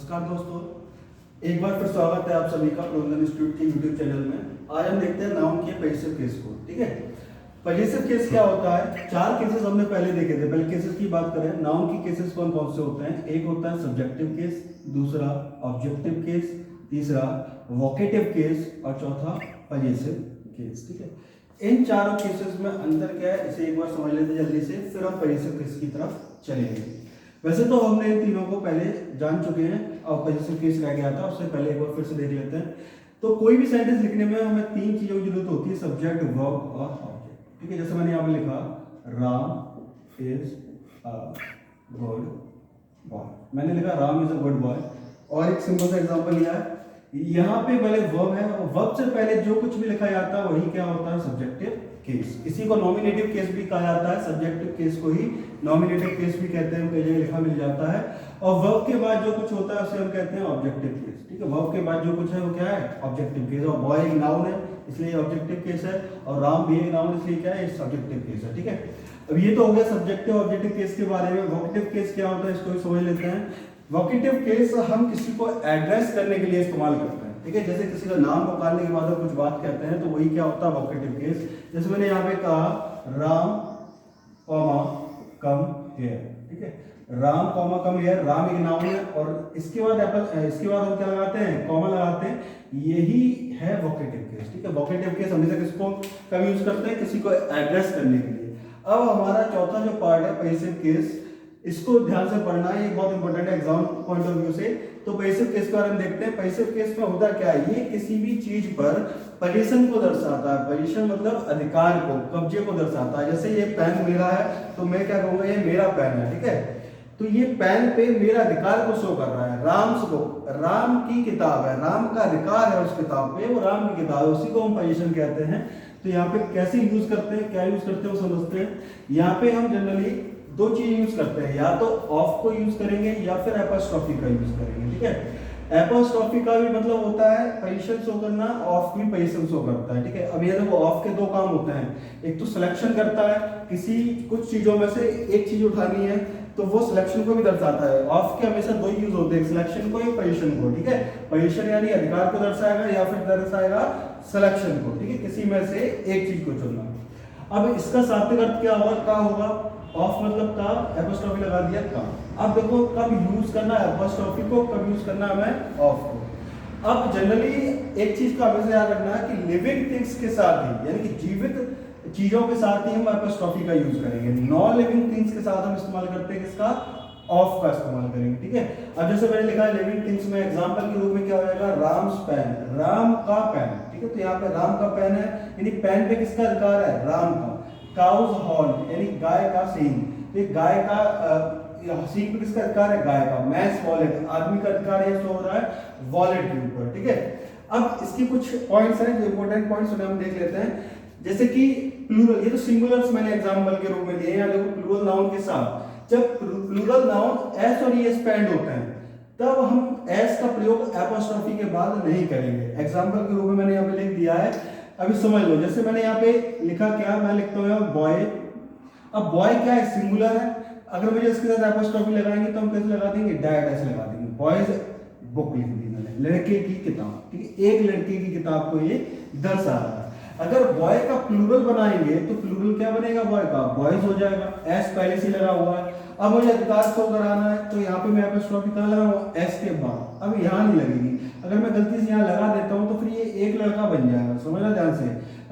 नमस्कार दोस्तों, एक बार फिर स्वागत है आप सभी का प्रोग्राम इंस्टीट्यूट के यूट्यूब चैनल में। आज हम देखते हैं नाउन के पजेसिव केस को। ठीक है, पजेसिव केस क्या होता है? चार केसेस हमने पहले देखे थे। पहले केसेस की बात करें, नाउन की केसेस कौन कौन से होते हैं? एक होता है सब्जेक्टिव केस, दूसरा ऑब्जेक्टिव केस, तीसरा वोकेटिव केस और चौथा पजेसिव केस। ठीक है, इन चारों केसेस में अंतर क्या है इसे एक बार समझ लेते हैं जल्दी से, फिर हम पजेसिव केस की तरफ चलेंगे। वैसे तो हमने इन तीनों को पहले जान चुके हैं और पजेसिव केस रह गया था, उससे पहले एक बार फिर से देख लेते हैं। तो कोई भी सेंटेंस लिखने में हमें तीन चीजों की जरूरत होती है, सब्जेक्ट, वर्ब और ऑब्जेक्ट। ठीक है, जैसे मैंने यहाँ पे लिखा Ram is a good boy, मैंने लिखा Ram is a good boy. और एक सिंपल सा एग्जांपल लिया है, यहाँ पे पहले वर्ब है और वर्ब से पहले जो कुछ भी लिखा जाता है वही क्या होता है? Subjective case. इसी को नॉमिनेटिव केस भी कहा जाता है, सब्जेक्टिव केस को ही नॉमिनेटिव केस भी कहते हैं, कई जगह लिखा मिल जाता है। और वर्ब के बाद जो कुछ होता है उसे हम कहते हैं ऑब्जेक्टिव केस। ठीक है, वर्ब के बाद जो कुछ है वो क्या है? Objective case. और बॉय एक नाउन है इसलिए ऑब्जेक्टिव केस है, और राम भी एक नाउन इसलिए क्या है? सब्जेक्टिव केस है। ठीक है, अब ये तो हो गया सब्जेक्टिव ऑब्जेक्टिव केस के बारे में। वोकेटिव केस क्या होता है इसको भी समझ लेते हैं। वोकेटिव केस हम किसी को एड्रेस करने के लिए इस्तेमाल करते हैं। ठीक है, जैसे किसी का नाम पुकारने के बाद हम कुछ बात कहते हैं तो वही क्या होता है? Vocative case. जैसे मैंने यहाँ पे कहा राम कॉमा कम हियर। ठीक है, Ram comma come here, Ram एक नाउन है और इसके बाद हम क्या लगाते हैं? कॉमा लगाते हैं, यही है वोकेटिव केस। ठीक है, वोकेटिव केस हमेशा किसको कब यूज करते हैं? किसी को एड्रेस करने के लिए। अब हमारा चौथा जो पार्ट है पजेसिव केस, इसको ध्यान से पढ़ना है, ये बहुत इंपॉर्टेंट है एग्जाम पॉइंट ऑफ व्यू से। तो पजेसिव केस के बारे में देखते हैं। पजेसिव केस में होता क्या है? ये किसी भी चीज पर पोजीशन को दर्शाता है। पोजीशन मतलब अधिकार को, कब्जे को दर्शाता है। जैसे ये पेन मेरा है तो मैं क्या कहूंगा? ये मेरा पेन है। ठीक है, तो ये पेन पे मेरा अधिकार को शो कर रहा है। राम की किताब है, राम का अधिकार है उस किताब पे, वो राम की किताब है, उसी को हम पोजीशन कहते हैं। तो यहाँ पे कैसे यूज करते हैं, क्या यूज करते हैं वो समझते हैं। यहाँ पे हम जनरली दो चीज यूज करते हैं, या तो ऑफ को यूज करेंगे या फिर एपोस्ट्रोफी का यूज करेंगे। ठीक है, एपोस्ट्रोफी का भी मतलब होता है पोजीशन शो करना, ऑफ भी पोजीशन शो करता है। ठीक है, अब ये देखो ऑफ के दो काम होते हैं, एक तो सिलेक्शन करता है, किसी कुछ चीजों में से एक चीज उठानी है तो वो सिलेक्शन को भी दर्शाता है। ऑफ के हमेशा दो यूज होते हैं, सिलेक्शन को या पोजीशन को। ठीक है, पोजीशन यानी अधिकार को दर्शाएगा या फिर दर्शाएगा सिलेक्शन को। ठीक है, किसी में से एक चीज को चुनना। अब इसका शाब्दिक अर्थ क्या होगा? का होगा। ऑफ मतलब का, एपोस्ट्रोफी लगा दिया का। अब देखो कब यूज करना है एपोस्ट्रोफी को, कब यूज करना है हमें ऑफ को। अब जनरली एक चीज का हमेशा याद रखना है कि लिविंग थिंग्स के साथ ही, यानी कि जीवित चीजों के साथ ही हम एपोस्ट्रोफी का यूज करेंगे। नॉन लिविंग थिंग्स के साथ हम इस्तेमाल करते हैं किसका? ऑफ का इस्तेमाल करेंगे। ठीक है, अब जैसे मैंने लिखा है लिविंग थिंग्स में, एग्जांपल के रूप में क्या हो जाएगा? राम्स पेन, राम का पेन। ठीक है, तो यहाँ पे राम का पेन है, यानी पेन पे किसका अधिकार है? राम का। काउज हॉर्न यानी गाय का सींग, तो गाय का सींग पे किसका अधिकार है? गाय का। मैस वॉलेट, आदमी का अधिकार है, शो हो रहा है वॉलेट के ऊपर। ठीक है, अब इसके कुछ पॉइंट्स हैं जो इंपॉर्टेंट पॉइंट्स उन्हें हम देख लेते हैं। जैसे कि प्लूरल, ये तो सिंगुलर्स मैंने एग्जांपल के रूप में लिए हैं। देखो प्लूरल नाउन के साथ जब प्लूरल नाउन एस और ईएस पे एंड होते हैं तब हम एस का प्रयोग एपोस्ट्रोफी के बाद नहीं करेंगे। एग्जांपल के रूप में मैंने यहाँ पे लिख दिया है, अभी समझ लो। जैसे मैंने यहाँ पे लिखा क्या, मैं लिखता हूँ बॉय। अब बॉय क्या है? सिंगुलर है। अगर मुझे इसके साथ एपोस्ट्रोफी लगाएंगे तो हम कैसे लगा देंगे? डैड ऐसे लगा देंगे। बॉयज बुक लिख दी मैंने, लड़के की किताब। ठीक है, एक लड़के की किताब को ये दर्शा रहा है। अगर बॉय का प्लूरल बनाएंगे तो प्लूरल क्या बनेगा? बॉय का बॉयज हो जाएगा। एस पहले से लगा हुआ है। अब मुझे अधिकार शो कराना है तो यहाँ पे मैं एपोस्ट्रोफी कहाँ लगाऊंगा? एस के बाद। अब यहाँ नहीं लगेगी। अगर मैं गलती से यहाँ लगा देता हूँ तो फिर ये एक लड़का बन जाएगा। समझना ध्यान से,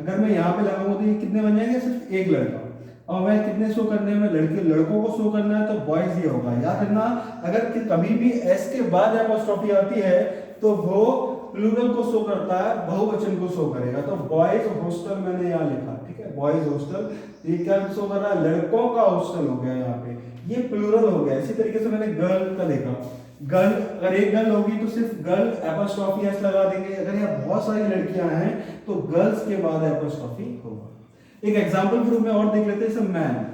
अगर मैं यहाँ पे लगाऊंगा तो ये कितने बन जाएंगे? सिर्फ एक लड़का। और मैं कितने शो करने में? लड़कों को शो करना है तो बॉयज ही होगा। याद रखना, अगर कभी भी एस के बाद एपोस्ट्रोफी आती है तो वो प्लूरल को शो करता है, बहुवचन को शो करेगा। तो बॉयज हॉस्टल मैंने यहाँ लिखा। ठीक है, बॉयज हॉस्टल, ये क्या शो कर रहा है? लड़कों का हॉस्टल हो गया यहाँ पे, ये प्लूरल हो गया। इसी तरीके से मैंने गर्ल का देखा, गर्ल अगर एक गर्ल होगी तो सिर्फ गर्ल एपोस्ट्रोफी एस लगा देंगे। अगर यहाँ बहुत सारी लड़कियां हैं तो गर्ल्स के बाद एपोस्ट्रोफी होगा। एक एग्जांपल के रूप में और देख लेते हैं, जैसे मैन।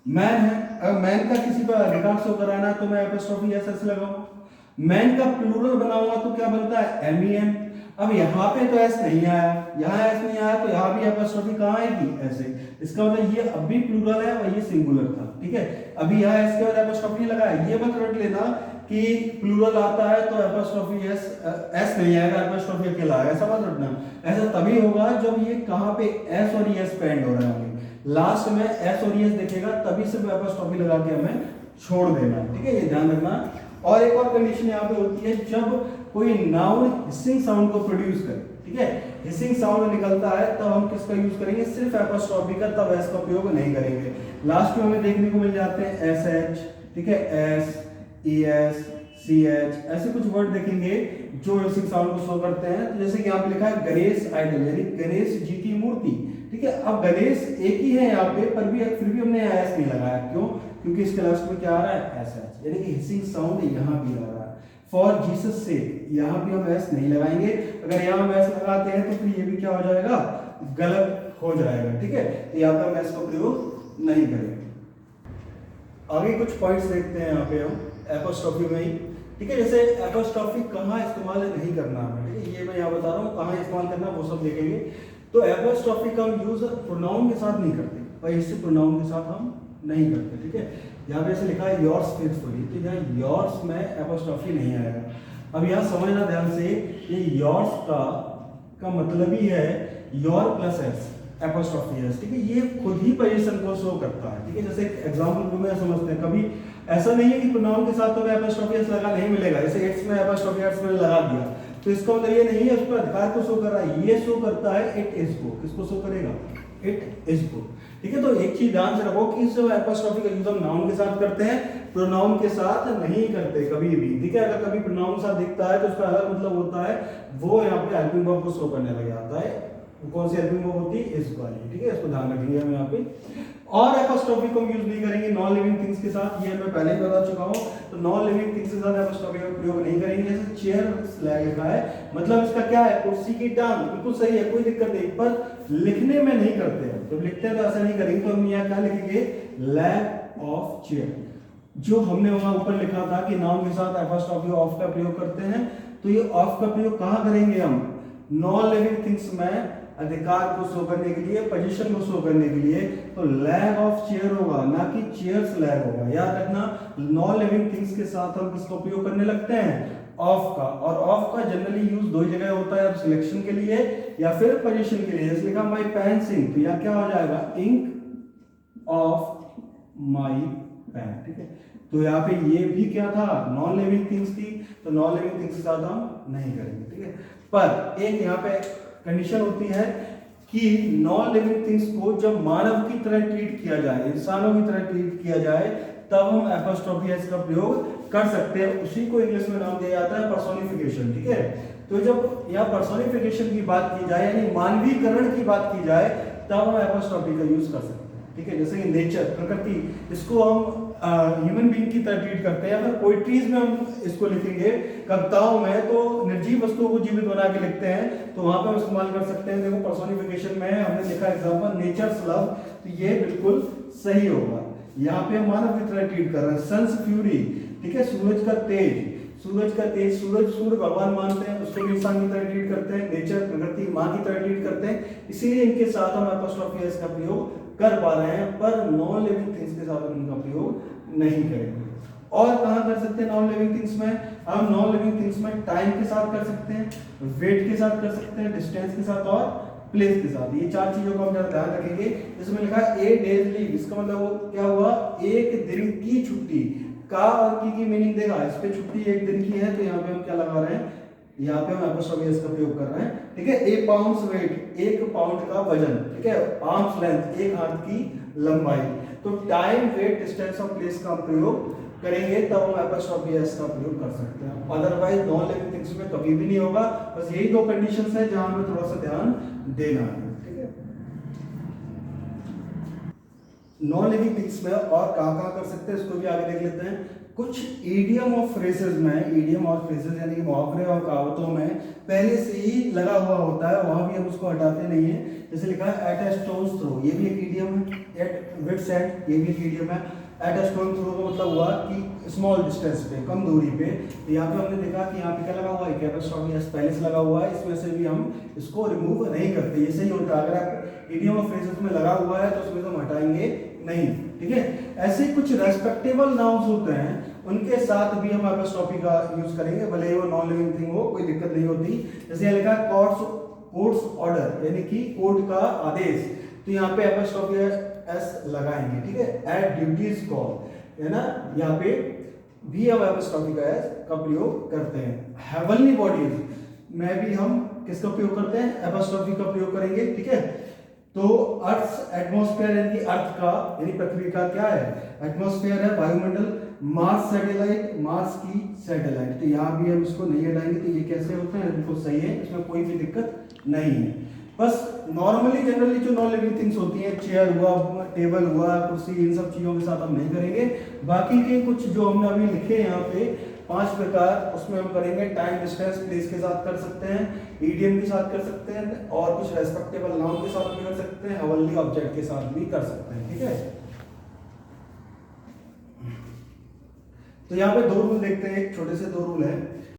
मैन है, अगर मैन का किसी पर अधिकार शो कराना है तो मैं एपोस्ट्रोफी एस ऐसे लगाऊंगा। मैन का प्लूरल बनाऊंगा तो क्या बनता है? एम-ई-एन। अब यहाँ पे तो एस नहीं आया, यहाँ एस नहीं आया तो यहाँ भी एपोस्ट्रोफी कहाँ आएगी? ऐसे। इसका मतलब ये अभी प्लूरल है और ये सिंगुलर था। ठीक है, अभी यहाँ एस के बाद एपोस्ट्रोफी नहीं लगाया। ये मत रट लेना कि प्लूरल आता है तो एपोस्ट्रोफी एस एस नहीं आएगा, एपोस्ट्रोफी अकेला आएगा, ऐसा मत रखना। ऐसा तभी होगा जब ये कहाँ पे एस और एस पे एंड हो रहे होंगे, लास्ट में एस और एस दिखेगा तभी सिर्फ एपोस्ट्रोफी लगा के हमें छोड़ देना है, ठीक है, ये ध्यान रखना। और एक और कंडीशन यहाँ पे होती है जब कोई नाउन हिसिंग साउंड को प्रोड्यूस करे, ठीक है, हिसिंग साउंड निकलता है तब हम किसका यूज करेंगे, सिर्फ एपोस्ट्रोफी का, तब एस का उपयोग नहीं करेंगे। लास्ट में हमें देखने को मिल जाते हैं एस एच, ठीक है, S E S C H, ऐसे कुछ वर्ड देखेंगे जो हिसिंग साउंड को शो करते हैं। तो जैसे कि यहाँ पे लिखा है गणेश आइडल, यानी गणेश जी की मूर्ति, ठीक है। अब गणेश एक ही है यहाँ पे, पर भी फिर भी हमने एस नहीं लगाया, क्यों, क्योंकि इसके लास्ट में क्या आ रहा है, एस एच, यानी कि हिसिंग साउंड यहाँ भी आ रहा है। फॉर जीसस से यहाँ भी हम एस नहीं लगाएंगे, अगर यहाँ हम एस लगाते हैं तो फिर ये भी क्या हो जाएगा, गलत हो जाएगा, ठीक है। तो यहाँ पे हम एस का प्रयोग नहीं करेंगे। आगे कुछ पॉइंट्स देखते हैं यहाँ पे हम एपोस्ट्रोफी में ही, ठीक है। जैसे एपोस्ट्रोफी कहाँ इस्तेमाल नहीं करना है, ठीक है, ये मैं यहाँ बता रहा हूँ, कहाँ इस्तेमाल करना वो सब देखेंगे। तो एपोस्ट्रोफी का हम यूज प्रोनाउन के साथ नहीं करते, और इससे प्रोनाउन के साथ हम नहीं करते, ठीक है। यहाँ पे ऐसे लिखा है योर्स फेथफुली, तो यहाँ योर्स में एपोस्ट्रोफी नहीं आएगा। अब यहाँ समझना ध्यान से, ये योर्स का मतलब ही है your plus S, apostrophe S, ठीक है, ये खुद ही पोजीशन को शो करता है, ठीक है। जैसे एग्जांपल में समझते हैं, कभी ऐसा नहीं है कि प्रोनाउन के साथ तो एपोस्ट्रोफी एस लगा नहीं मिलेगा, जैसे इट्स में एपोस्ट्रोफी एस में लगा दिया, तो इसका मतलब ये नहीं है उस पर अधिकार को शो कर रहा है, ये शो करता है इट इज को, किसको शो करेगा, इट इज को, ठीक है। तो एक चीज ध्यान से रखो कि इस एपोस्ट्रोफी का यूज हम नाउन के साथ करते हैं, प्रोनाउन के साथ नहीं करते कभी भी, ठीक है। अगर कभी प्रोनाउन के साथ दिखता है तो उसका अलग मतलब होता है, वो यहाँ पे हेल्पिंग वर्ब को शो करने लग जाता है। कौन सी हेल्पिंग वर्ब होती है, इस वाली, ठीक है, इसको ध्यान रखेंगे हम यहाँ पे। और एपोस्ट्रोफी को हम यूज नहीं करेंगे नॉन लिविंग थिंग्स के साथ, ये मैं पहले ही बता चुका हूँ। तो नॉन लिविंग थिंग्स के साथ एपोस्ट्रोफी का प्रयोग नहीं करेंगे। जैसे चेयर स्लैग लिखा है, मतलब इसका क्या है, कुर्सी की टांग, बिल्कुल सही है, कोई दिक्कत नहीं, पर लिखने में नहीं करते हैं, जब लिखते हैं तो ऐसा नहीं करेंगे। तो हम यहाँ क्या लिखेंगे, लैग ऑफ चेयर, जो हमने वहां ऊपर लिखा था कि नाउन के साथ एपोस्ट्रोफी ऑफ का प्रयोग करते हैं, तो ये ऑफ का प्रयोग कहाँ करेंगे हम, नॉन लिविंग थिंग्स में अधिकार को शो करने के लिए, पोजीशन को शो करने के लिए। तो लैग ऑफ चेयर होगा, ना कि चेयर्स लैग होगा, याद रखना। नॉन लिविंग थिंग्स के साथ हम किसका उपयोग करने लगते हैं, ऑफ का, और ऑफ का जनरली यूज दो ही जगह होता है, सिलेक्शन के लिए या फिर पोजीशन के लिए। जैसे लिखा माय पेन सिंक, तो यहाँ क्या हो जाएगा, इंक ऑफ माय पेन, ठीक है। तो यहाँ पे ये भी क्या था, नॉन लिविंग थिंग्स थी, तो नॉन लिविंग थिंग्स के साथ हम नहीं करेंगे, ठीक है। पर एक यहाँ पे कंडीशन होती है कि नॉन लिविंग थिंग्स को जब मानव की तरह ट्रीट किया जाए, इंसानों की तरह ट्रीट किया जाए, तब हम एपोस्ट्रोफी एस का प्रयोग कर सकते हैं। उसी को इंग्लिश में नाम दिया जाता है पर्सोनिफिकेशन, ठीक है। तो जब यहाँ पर्सोनिफिकेशन की बात की जाए, यानी मानवीकरण की बात की जाए, तब हम एपोस्ट्रोफी का यूज कर सकते हैं, ठीक है। जैसे कि नेचर, प्रकृति, इसको हम ह्यूमन बीइंग की तरह ट्रीट करते हैं, या फिर पोइट्रीज में हम इसको लिखेंगे, कविताओं में तो निर्जीव वस्तुओं को जीवित बना के लिखते हैं, तो वहां पे हम इस्तेमाल कर सकते हैं। देखो पर्सोनिफिकेशन में हमने लिखा एग्जांपल नेचर्स लव, तो ये बिल्कुल सही होगा। यहाँ पे हम मानव की तरह ट्रीट कर रहे हैं। सन्स फ्यूरी, ठीक है, सूरज का तेज, सूरज का तेज, सूर्य भगवान मानते हैं, उसको भी इंसान की तरह ट्रीट करते हैं। नेचर, प्रकृति, माँ की तरह ट्रीट करते हैं, इसीलिए इनके साथ हम एपोस्ट्रोफी एस का प्रयोग कर पा रहे हैं, पर नॉन लिविंग थिंग्स के साथ हम इनका प्रयोग नहीं करेंगे। और कहाँ कर सकते हैं नॉन लिविंग थिंग्स में, हम नॉन लिविंग थिंग्स में टाइम के साथ कर सकते हैं, वेट के साथ कर सकते हैं, डिस्टेंस के साथ और प्लेस के साथ। ये चार चीजों को हम जरा ध्यान रखेंगे। इसमें लिखा है ए डेज लीव, इसका मतलब वो क्या हुआ, एक दिन की छुट्टी। का और की मीनिंग देगा, इस पे छुट्टी एक दिन की है, तो यहाँ पे हम क्या लगा रहे हैं, यहाँ पे हम एपोस्ट्रोफी एस का प्रयोग कर रहे हैं, ठीक है। ए पाउंड्स वेट, एक पाउंड का वजन, ठीक है। आर्म्स लेंथ, एक हाथ की लंबाई। तो टाइम, वेट, डिस्टेंस और प्लेस का प्रयोग करेंगे, तब हम एपोस्ट्रोफी एस का प्रयोग कर सकते हैं। अदरवाइज नॉन लिविंग थिंग्स में कभी भी नहीं होगा। बस यही दो कंडीशंस है जहां हमें थोड़ा सा ध्यान देना है, ठीक है। नॉन लिविंग थिंग्स में और कहाँ कर सकते हैं, इसको भी आगे देख लेते हैं। कुछ ईडियम और फ्रेजेस में, ईडियम और फ्रेजेस यानी कि मुहावरे और कहावतों में पहले से ही लगा हुआ होता है, वहां भी हम उसको हटाते नहीं है। जैसे लिखा है एट ए स्टोन्स थ्रो, ये भी एक ईडियम है। एट विट्स एंड, ये भी एक ईडियम है। एट ए स्टोन थ्रो का मतलब हुआ कि स्मॉल डिस्टेंस पे, कम दूरी पे। तो यहाँ पे हमने देखा कि यहाँ पे क्या लगा हुआ है, एपोस्ट्रोफी एस पहले से लगा हुआ है, इसमें से भी हम इसको रिमूव नहीं करते। ये सही होता है, अगर आप ईडियम और फ्रेजेस में लगा हुआ है तो उसमें से हम हटाएंगे नहीं, ठीक है। ऐसे कुछ रेस्पेक्टेबल नाउन्स होते हैं, उनके साथ भी हम एपोस्ट्रोफी का यूज करेंगे, भले ही वो नॉन लिविंग थिंग हो, कोई दिक्कत नहीं होती। जैसे यहाँ लिखा है कोर्ट्स ऑर्डर, यानी कि कोर्ट का आदेश, तो यहाँ पे एपोस्ट्रोफी एस लगाएंगे, ठीक है। एट ड्यूटीज कॉल, है ना, यहाँ पे भी हम एपोस्ट्रोफी का एस का प्रयोग करते हैं। हेवनली बॉडीज में भी हम किसका प्रयोग करते हैं, एपोस्ट्रोफी का प्रयोग करेंगे, ठीक है। तो अर्थ एटमॉस्फेयर यानी कि अर्थ का यानी पृथ्वी का क्या है, एटमॉस्फेयर है, वायुमंडल। मार्स सैटेलाइट, मार्स की सैटेलाइट, तो यहाँ भी हम इसको नहीं हटाएंगे, तो ये कैसे होते हैं, बिल्कुल सही है, इसमें कोई भी दिक्कत नहीं है। बस नॉर्मली जनरली जो नॉन लिविंग थिंग्स होती हैं, चेयर हुआ, टेबल हुआ, कुर्सी, इन सब चीजों के साथ हम नहीं करेंगे। बाकी के कुछ जो हमने अभी लिखे हैं यहाँ पे 5 प्रकार, उसमें हम करेंगे टाइम, डिस्टेंस, प्लेस के साथ कर सकते हैं, ईडियम के साथ कर सकते हैं, और कुछ रेस्पेक्टेबल नाउन के साथ भी कर सकते हैं, हेवनली ऑब्जेक्ट के साथ भी कर सकते हैं, ठीक है। तो यहाँ पे 2 रूल देखते हैं, एक छोटे से 2 रूल है।